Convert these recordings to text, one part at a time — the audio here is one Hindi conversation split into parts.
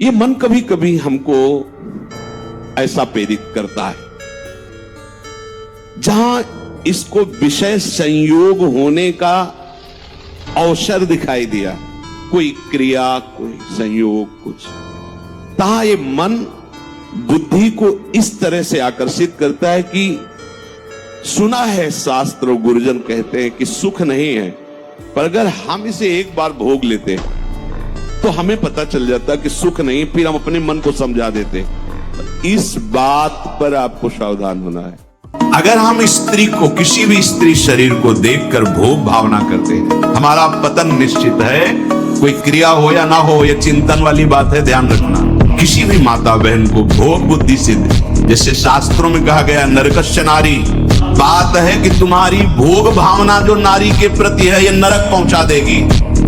ये मन कभी कभी हमको ऐसा प्रेरित करता है जहां इसको विषय संयोग होने का अवसर दिखाई दिया, कोई क्रिया कोई संयोग कुछ, तहा ये मन बुद्धि को इस तरह से आकर्षित करता है कि सुना है शास्त्र और गुरुजन कहते हैं कि सुख नहीं है, पर अगर हम इसे एक बार भोग लेते तो हमें पता चल जाता कि सुख नहीं, फिर हम अपने मन को समझा देते। इस बात पर आपको सावधान होना है। अगर हम स्त्री को, किसी भी स्त्री शरीर को देखकर भोग भावना करते हैं, हमारा पतन निश्चित है। कोई क्रिया हो या ना हो, यह चिंतन वाली बात है, ध्यान रखना। किसी भी माता बहन को भोग बुद्धि सिद्ध, जैसे शास्त्रों में कहा गया नरकस्य नारी, बात है कि तुम्हारी भोग भावना जो नारी के प्रति है, यह नरक पहुंचा देगी।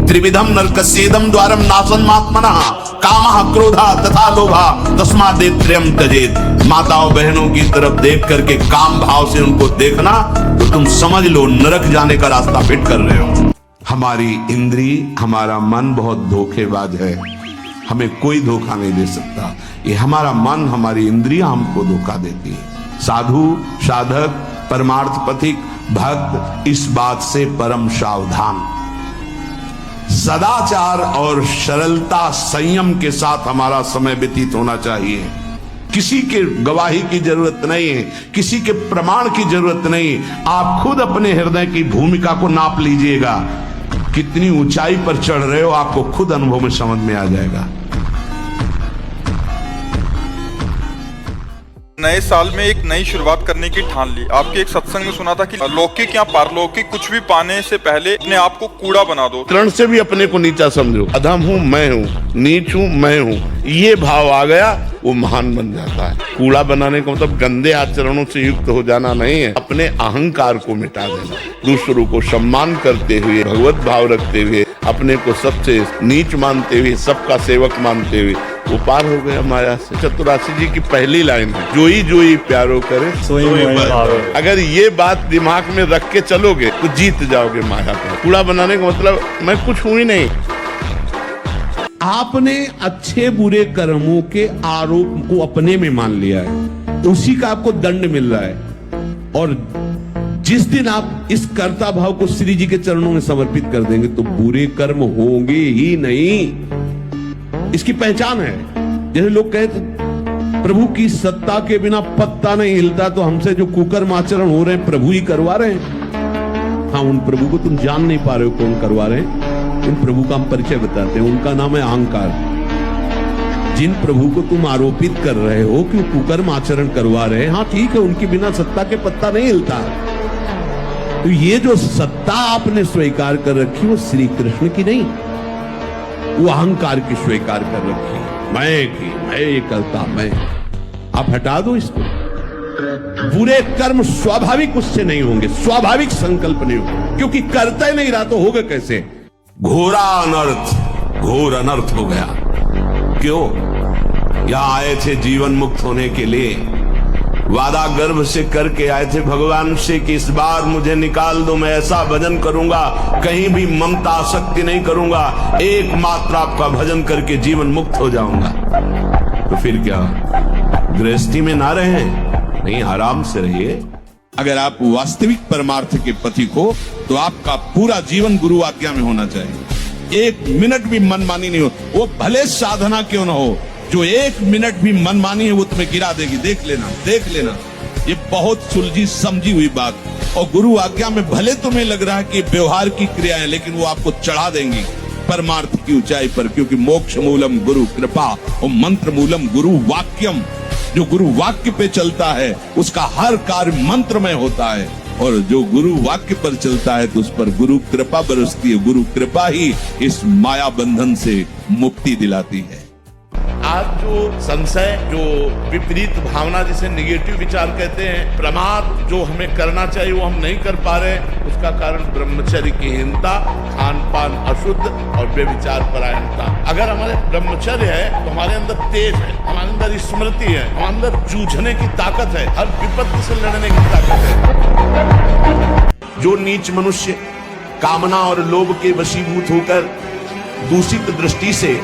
त्रिविधम नरकस्येदम द्वारम नासन्मात्मनः कामः क्रोधः तथा लोभः तस्मादेत्रयम् त्यजेत्। माताओं बहनों की तरफ देख करके काम भाव से उनको देखना तो तुम समझ लो नरक जाने का रास्ता फिट कर रहे हो। हमारी इंद्री, हमारा मन बहुत धोखेबाज है, हमें कोई धोखा नहीं दे सकता। ये हमारा मन, हमारी इंद्रियां हमको धोखा देती है। साधु, साधक, परमार्थ पथिक, भक्त इस बात से परम सावधान। सदाचार और सरलता संयम के साथ हमारा समय व्यतीत होना चाहिए। किसी के गवाही की जरूरत नहीं है, किसी के प्रमाण की जरूरत नहीं। आप खुद अपने हृदय की भूमिका को नाप लीजिएगा, कितनी ऊंचाई पर चढ़ रहे हो आपको खुद अनुभव में समझ में आ जाएगा। नए साल में एक नई शुरुआत करने की ठान ली। आपके एक सत्संग में सुना था कि लौकिक या पारलौकिक कुछ भी पाने से पहले अपने आप को कूड़ा बना दो। तरण से भी अपने को नीचा समझो, अधम हूँ मैं हूँ, नीच हूँ मैं हूँ, ये भाव आ गया वो महान बन जाता है। कूड़ा बनाने का मतलब गंदे आचरणों से युक्त हो जाना नहीं है, अपने अहंकार को मिटा देना, दूसरों को सम्मान करते हुए, भगवत भाव रखते हुए, अपने को सबसे नीच मानते हुए, सबका सेवक मानते हुए वो पार हो गया माया से। चतुरासी जी की पहली लाइन है, जोई जोई प्यारो करे सोई भावे। अगर ये बात दिमाग में रख के चलोगे तो जीत जाओगे माया को। कूड़ा बनाने का मतलब मैं कुछ हूं ही नहीं। आपने अच्छे बुरे कर्मों के आरोप को अपने में मान लिया है, उसी का आपको दंड मिल रहा है। और जिस दिन आप इस कर्ता भाव को श्री जी के चरणों में समर्पित कर देंगे तो बुरे कर्म होंगे ही नहीं। इसकी पहचान है। जैसे लोग कहते प्रभु की सत्ता के बिना पत्ता नहीं हिलता, तो हमसे जो कुकर्म आचरण हो रहे हैं प्रभु ही करवा रहे हैं। हाँ, उन प्रभु को तुम जान नहीं पा रहे हो कौन करवा रहे हैं। उन प्रभु का हम परिचय बताते हैं, उनका नाम है अहंकार। जिन प्रभु को तुम आरोपित कर रहे हो कि वो कुकर्म आचरण करवा रहे हैं, हाँ ठीक है, उनके बिना सत्ता के पत्ता नहीं हिलता। तो ये जो सत्ता आपने स्वीकार कर रखी वो श्री कृष्ण की नहीं, वो अहंकार की स्वीकार कर रखी है। मैं ये करता मैं। आप हटा दो इसको। बुरे कर्म स्वाभाविक उससे नहीं होंगे, स्वाभाविक संकल्प नहीं होंगे, क्योंकि करता ही नहीं रहा तो होगा कैसे। घोरा अनर्थ, घोर अनर्थ हो गया। क्यों? यहां आए थे जीवन मुक्त होने के लिए, वादा गर्भ से करके आए थे भगवान से कि इस बार मुझे निकाल दो, मैं ऐसा भजन करूंगा, कहीं भी ममता आसक्ति नहीं करूंगा, एकमात्र आपका भजन करके जीवन मुक्त हो जाऊंगा। तो फिर क्या गृहस्थी में ना रहे? नहीं, आराम से रहिए। अगर आप वास्तविक परमार्थ के पति को, तो आपका पूरा जीवन गुरु आज्ञा में होना चाहिए। एक मिनट भी मनमानी नहीं हो, वो भले साधना क्यों ना हो। जो एक मिनट भी मनमानी है वो तुम्हें गिरा देगी। देख लेना, देख लेना। ये बहुत सुलझी समझी हुई बात। और गुरु आज्ञा में भले तुम्हें लग रहा है कि व्यवहार की क्रियाएं, लेकिन वो आपको चढ़ा देंगी परमार्थ की ऊंचाई पर, क्योंकि मोक्ष मूलम गुरु कृपा और मंत्र मूलम गुरु वाक्यम। जो गुरु वाक्य पे चलता है उसका हर कार्य मंत्रमय होता है, और जो गुरु वाक्य पर चलता है तो उस पर गुरु कृपा बरसती है। गुरु कृपा ही इस माया बंधन से मुक्ति दिलाती है। आज जो संशय, जो विपरीत भावना, जिसे निगेटिव विचार कहते हैं, प्रमाद जो हमें करना चाहिए वो हम नहीं कर पा रहे, उसका कारण ब्रह्मचर्य की हीनता, खान पान अशुद्ध और बेविचार परायणता। अगर हमारे ब्रह्मचर्य है तो हमारे अंदर तेज है, हमारे अंदर स्मृति है, हमारे अंदर जूझने की ताकत है, हर विपत्ति से लड़ने की ताकत है। जो नीच मनुष्य कामना और लोभ के वशीभूत होकर दूषित दृष्टि से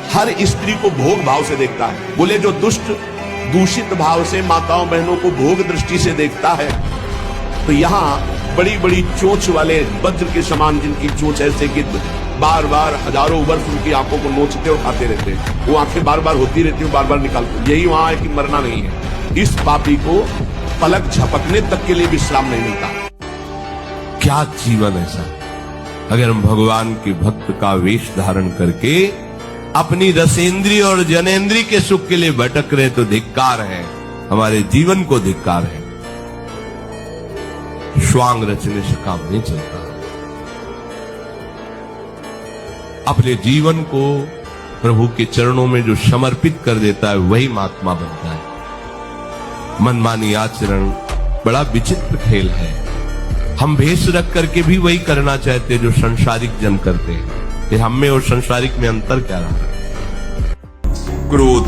हर स्त्री को भोग भाव से देखता है। बोले जो दुष्ट दूषित भाव से माताओं बहनों को भोग दृष्टि से देखता है, तो यहाँ बड़ी बड़ी चोंच वाले वज्र के समान जिनकी चोंच ऐसे कि बार बार हजारों वर्ष उनकी आंखों को नोचते और खाते रहते हैं, वो आंखें बार बार होती रहती हैं, बार बार निकालते, यही वहां है कि मरना नहीं है। इस पापी को पलक झपकने तक के लिए विश्राम नहीं मिलता। क्या जीवन ऐसा, अगर हम भगवान के भक्त का वेश धारण करके अपनी रसेंद्रिय और जनेंद्रिय के सुख के लिए भटक रहे तो धिक्कार है, हमारे जीवन को धिक्कार है। श्वांग रचने से काम नहीं चलता। अपने जीवन को प्रभु के चरणों में जो समर्पित कर देता है वही महात्मा बनता है। मनमानी आचरण बड़ा विचित्र खेल है। हम भेष रख करके भी वही करना चाहते जो संसारिक जन करते हैं। फिर हम में और संसारिक में अंतर क्या रहा? क्रोध,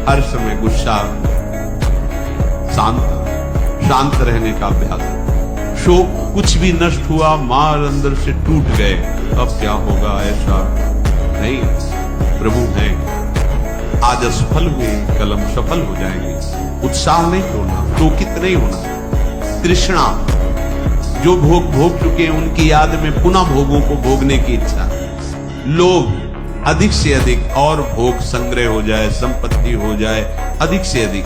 हर समय गुस्सा, शांत रहने का अभ्यास। शोक, कुछ भी नष्ट हुआ मार अंदर से टूट गए, अब क्या होगा ऐसा नहीं। प्रभु हैं, आज असफल हुए कल हम सफल हो जाएंगे। उत्साह नहीं छोड़ना, शोकित नहीं होना। तृष्णा, जो भोग चुके हैं उनकी याद में पुनः भोगों को भोगने की इच्छा। लोभ, अधिक से अधिक और भोग संग्रह हो जाए, संपत्ति हो जाए, अधिक से अधिक।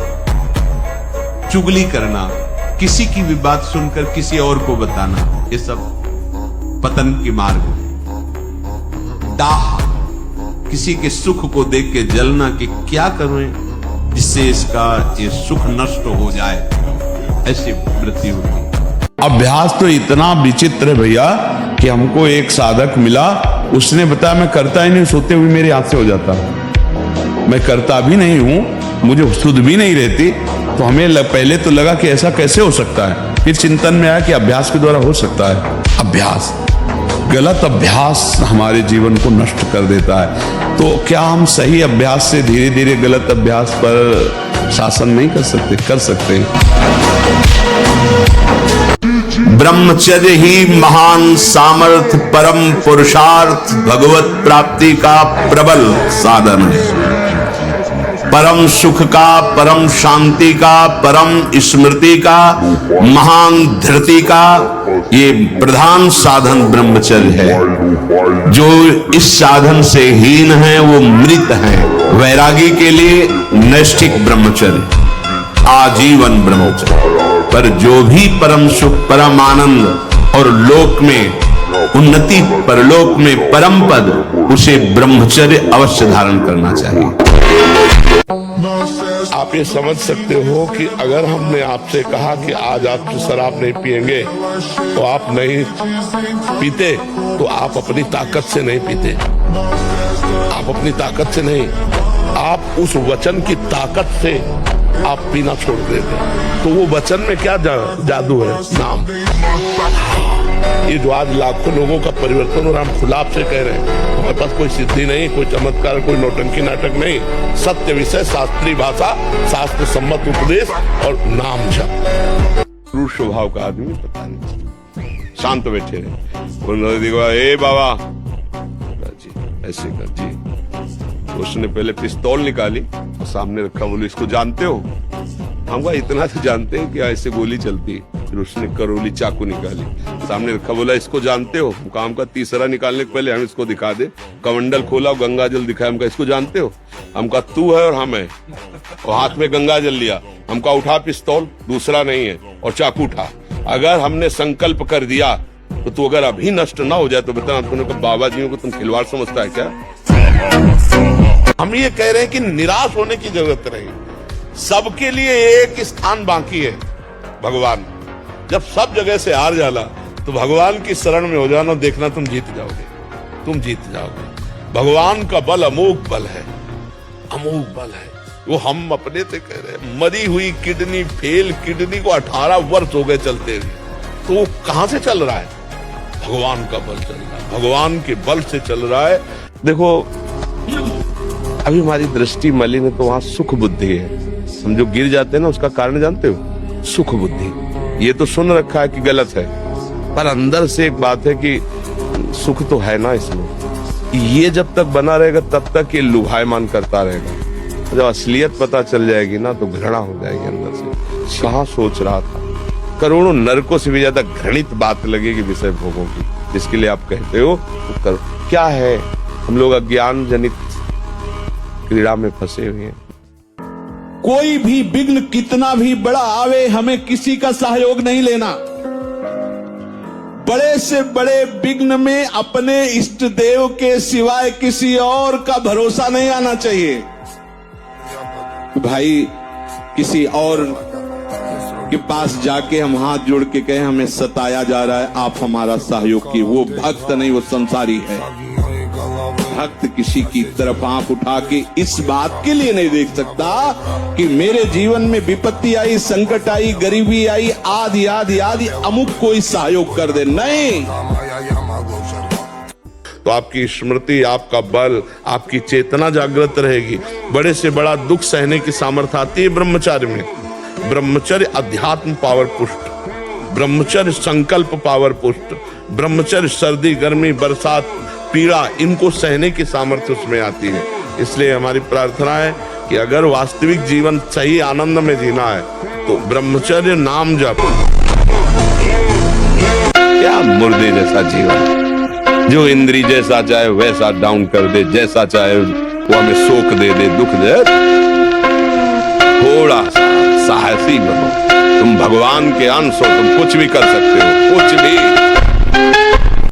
चुगली करना, किसी की भी बात सुनकर किसी और को बताना, ये सब पतन की मार्ग है। दाह, किसी के सुख को देख के जलना कि क्या करूं जिससे इसका ये सुख नष्ट हो जाए, ऐसी वृत्ति होती। अभ्यास तो इतना विचित्र है भैया कि हमको एक साधक मिला, उसने बताया मैं करता ही नहीं, सोते हुए मेरे हाथ से हो जाता, मैं करता भी नहीं हूं, मुझे सुध भी नहीं रहती। तो हमें पहले तो लगा कि ऐसा कैसे हो सकता है, फिर चिंतन में आया कि अभ्यास के द्वारा हो सकता है। अभ्यास, गलत अभ्यास हमारे जीवन को नष्ट कर देता है। तो क्या हम सही अभ्यास से धीरे धीरे गलत अभ्यास पर शासन नहीं कर सकते? कर सकते हैं। ब्रह्मचर्य ही महान सामर्थ, परम पुरुषार्थ, भगवत प्राप्ति का प्रबल साधन है। परम सुख का, परम शांति का, परम स्मृति का, महान धृति का ये प्रधान साधन ब्रह्मचर्य है। जो इस साधन से हीन है वो मृत है। वैरागी के लिए नैष्ठिक ब्रह्मचर्य, आजीवन ब्रह्मचर्य। पर जो भी परम सुख, परम आनंद और लोक में उन्नति, परलोक में परम पद, उसे ब्रह्मचर्य अवश्य धारण करना चाहिए। आप ये समझ सकते हो कि अगर हमने आपसे कहा कि आज आप शराब नहीं पिएंगे तो आप नहीं पीते, तो आप अपनी ताकत से नहीं पीते, आप अपनी ताकत से नहीं, आप उस वचन की ताकत से आप पीना छोड़ देते। तो वो वचन में क्या जादू है? नाम। ये जो आज लाखों लोगों का परिवर्तन, और हम खुला आपसे कह रहे हैं, हमारे पास कोई सिद्धि नहीं, कोई चमत्कार, कोई नौटंकी नाटक नहीं, सत्य विषय, शास्त्रीय भाषा, शास्त्र सम्मत उपदेश और नाम जप। क्रूर स्वभाव का आदमी पता नहीं, शांत बैठे रहे। देखो ए बाबा जी ऐसे कर जी। तो उसने पहले पिस्तौल निकाली और सामने रखा, बोले इसको जानते हो? हम कहा इतना तो जानते हैं कि ऐसे गोली चलती है। फिर उसने करोली चाकू निकाली, सामने रखा, बोला इसको जानते हो? काम का तीसरा निकालने के पहले हम इसको दिखा दे, कमंडल खोला, गंगा जल दिखाया, हमका इसको जानते हो? हमका तू है और हम है, और हाथ में गंगा जल लिया। हमका उठा पिस्तौल, दूसरा नहीं है, और चाकू उठा। अगर हमने संकल्प कर दिया तो तू अगर अभी नष्ट ना हो जाए तो बता, तूने कहा बाबा जी को तुम खिलवाड़ समझता है क्या? हम ये कह रहे हैं कि निराश होने की जरूरत नहीं, सबके लिए एक स्थान बाकी है, भगवान। जब सब जगह से हार जाला तो भगवान की शरण में हो जाना, देखना तुम जीत जाओगे, तुम जीत जाओगे। भगवान का बल अमोघ बल है, अमोघ बल है। वो हम अपने से कह रहे हैं, मरी हुई किडनी, फेल किडनी को 18 वर्ष हो गए चलते हुए, तो वो कहां से चल रहा है? भगवान का बल चल रहा है, भगवान के बल से चल रहा है। देखो अभी हमारी दृष्टि मलिन है तो वहां सुख बुद्धि है। हम जो गिर जाते हैं ना, उसका कारण जानते हो? सुख बुद्धि। ये तो सुन रखा है कि गलत है, पर अंदर से एक बात है कि सुख तो है ना इसमें, ये जब तक बना रहेगा तब तक ये लुभायमान करता रहेगा। जब असलियत पता चल जाएगी ना तो घृणा हो जाएगी अंदर से। कहाँ सोच रहा था, करोड़ों नरकों से भी ज्यादा घृणित बात लगेगी विषय भोगों की, जिसके लिए आप कहते हो तो करो। क्या है, हम लोग अज्ञान जनित क्रीड़ा में फंसे हुए हैं। कोई भी विघ्न कितना भी बड़ा आवे, हमें किसी का सहयोग नहीं लेना। बड़े से बड़े विघ्न में अपने इष्ट देव के सिवाय किसी और का भरोसा नहीं आना चाहिए। भाई किसी और के पास जाके हम हाथ जोड़ के कहें हमें सताया जा रहा है, आप हमारा सहयोग की, वो भक्त नहीं, वो संसारी है। भक्त किसी की तरफ आंख उठा के इस बात के लिए नहीं देख सकता कि मेरे जीवन में विपत्ति आई, संकट आई, गरीबी आई, आदि आदि आदि अमुक कोई सहयोग कर दे, नहीं। तो आपकी स्मृति, आपका बल, आपकी चेतना जागृत रहेगी। बड़े से बड़ा दुख सहने की सामर्थ्य आती है ब्रह्मचर्य में। ब्रह्मचर्य अध्यात्म पावर पुष्ट, ब्रह्मचर्य संकल्प पावर पुष्ट, ब्रह्मचर्य सर्दी गर्मी बरसात पीड़ा इनको सहने की सामर्थ्य उसमें आती है। इसलिए हमारी प्रार्थना है कि अगर वास्तविक जीवन सही आनंद में जीना है तो ब्रह्मचर्य नाम जप। क्या मुर्दे जैसा जीवन, जो इंद्री जैसा चाहे वैसा डाउन कर दे, जैसा चाहे वो हमें शोक दे दे, दुख दे। थोड़ा सा साहसी बनो, तुम भगवान के अंश हो, तुम कुछ भी कर सकते हो, कुछ भी।